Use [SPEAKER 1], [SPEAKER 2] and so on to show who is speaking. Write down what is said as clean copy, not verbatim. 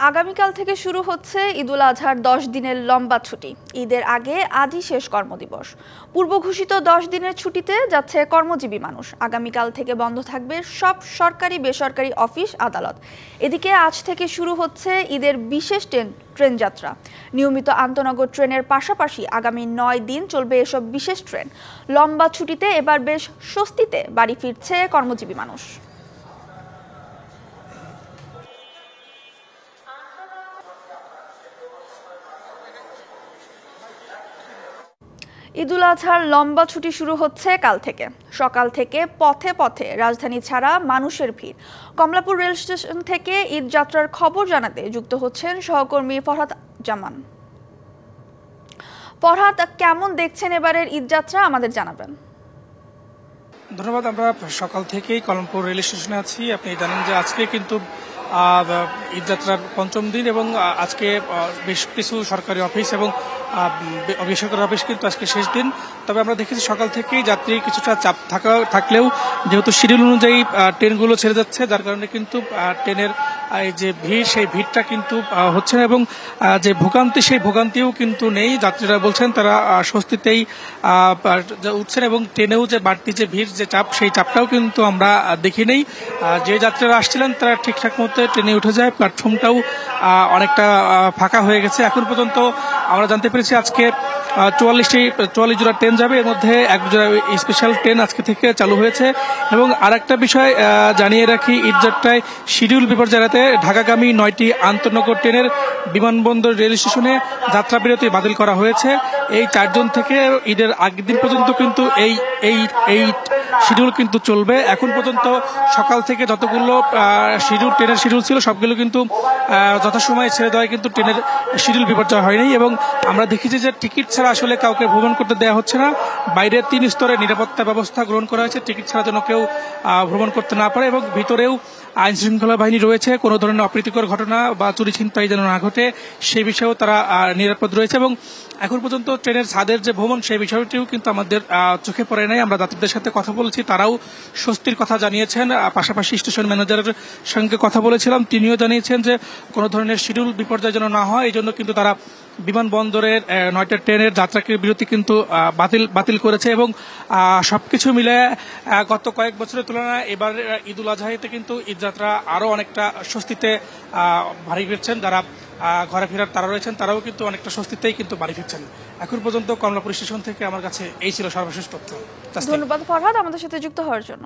[SPEAKER 1] আগামীকাল থেকে শুরু হচ্ছে ঈদুল আজহার 10 দিনের লম্বা ছুটি। ঈদের আগে আজই শেষ কর্মদিবস। পূর্ব ঘোষিত 10 দিনের ছুটিতে যাচ্ছে কর্মজীবী মানুষ। আগামীকাল থেকে বন্ধ থাকবে সব সরকারি বেসরকারি অফিস আদালত। এদিকে আজ থেকে শুরু হচ্ছে ঈদের বিশেষ ট্রেন যাত্রা। নিয়মিত আন্তনগর ট্রেনের পাশাপাশি আগামী 9 দিন চলবে এসব বিশেষ ট্রেন। লম্বা ছুটিতে এবার বেশ স্বস্তিতে বাড়ি ফিরছে কর্মজীবী মানুষ। ঈদুল আজহার লম্বা ছুটি শুরু হচ্ছে কাল থেকে। সকাল থেকে পথে পথে রাজধানী ছাড়া মানুষের ভিড়। কমলাপুর রেল স্টেশন থেকে ঈদ যাত্রার খবর জানাতে যুক্ত হচ্ছেন সহকর্মী ফরহাদ জামান। ফরহাদ, কেমন দেখছেন এবারের ঈদ যাত্রা, আমাদের জানাবেন।
[SPEAKER 2] ধন্যবাদ। আমরা সকাল থেকেই কমলাপুর রেল স্টেশনে আছি। আপনি জানেন যে আজকে কিন্তু ঈদ যাত্রার পঞ্চম দিন এবং আজকে বেশ কিছু সরকারি অফিস এবং বেসরকারি অফিস কিন্তু আজকে শেষ দিন। তবে আমরা দেখেছি সকাল থেকেই যাত্রী কিছুটা চাপ থাকলেও যেহেতু শিডিউল অনুযায়ী ট্রেনগুলো ছেড়ে যাচ্ছে, যার কারণে কিন্তু ট্রেনের যে ভিড় সেই ভিড়টা কিন্তু হচ্ছে না এবং যে ভোগান্তি সেই ভোগান্তিও কিন্তু নেই। যাত্রীরা বলছেন তারা স্বস্তিতেই উঠছেন এবং ট্রেনেও যে বাড়তি যে ভিড় যে চাপ সেই চাপটাও কিন্তু আমরা দেখি নেই। যে যাত্রীরা আসছিলেন তারা ঠিকঠাক মতো ট্রেনে উঠে যায়। প্ল্যাটফর্মটাও অনেকটা ফাঁকা হয়ে গেছে। এখন পর্যন্ত আমরা জানতে পেরেছি আজকে 44 জোড়া ট্রেন যাবে, এর মধ্যে এক জোড়া স্পেশাল ট্রেন আজকে থেকে চালু হয়েছে। এবং আরেকটা বিষয় জানিয়ে রাখি, ঈদ যাত্রায় শিডিউল বিপর্যয় এড়াতে ঢাকাগামী 9টি আন্তনগর ট্রেনের বিমানবন্দর রেল স্টেশনে যাত্রা বিরতি বাতিল করা হয়েছে। এই 4 জুন থেকে ঈদের আগের দিন পর্যন্ত কিন্তু এই শিডিউল কিন্তু চলবে। এখন পর্যন্ত সকাল থেকে যতগুলো ট্রেনের শিডিউল ছিল সবগুলো কিন্তু যথাসময়ে ছেড়ে দেওয়ায় কিন্তু ট্রেনের শিডিউল বিপর্যয় হয়নি। এবং আমরা দেখেছি যে টিকিট ছাড়া আসলে কাউকে ভ্রমণ করতে দেওয়া হচ্ছে না। বাইরে 3 স্তরে নিরাপত্তা ব্যবস্থা গ্রহণ করা হয়েছে, টিকিট ছাড়া যেন কেউ ভ্রমণ করতে না পারে। এবং ভিতরেও আইন শৃঙ্খলা বাহিনী রয়েছে, কোনো ধরনের অপ্রীতিকর ঘটনা বা চুরি ছিনতাই যেন না ঘটে সেই বিষয়েও তারা নিরাপদ রয়েছে। এবং এখন পর্যন্ত ট্রেনের ছাদের যে ভ্রমণ সেই বিষয়টিও কিন্তু আমাদের চোখে পড়ে নাই। আমরা যাত্রীদের সাথে কথা বলেছি, তারাও স্বস্তির কথা জানিয়েছেন। পাশাপাশি স্টেশন ম্যানেজারের সঙ্গে কথা বলেছিলাম, তিনিও জানিয়েছেন যে কোনো ধরনের শিডিউল বিপর্যয় যেন না হয় এই জন্য কিন্তু তারা বিমানবন্দরের 9টা ট্রেনের যাত্রাকে বিরতি কিন্তু বাতিল করেছে। এবং সবকিছু মিলে গত কয়েক বছরের তুলনায় এবার ঈদুল আজহাতে কিন্তু ঈদ যাত্রা আরো অনেকটা স্বস্তিতে বাড়ি ফিরছেন। যারা ঘরে ফেরার তারা রয়েছেন তারাও কিন্তু অনেকটা স্বস্তিতেই কিন্তু বাড়ি ফিরছেন। এখন পর্যন্ত কমলাপুর স্টেশন থেকে আমার কাছে এই ছিল সর্বশেষ তথ্য।
[SPEAKER 1] ধন্যবাদ ফরহাদ আমাদের সাথে যুক্ত হওয়ার জন্য।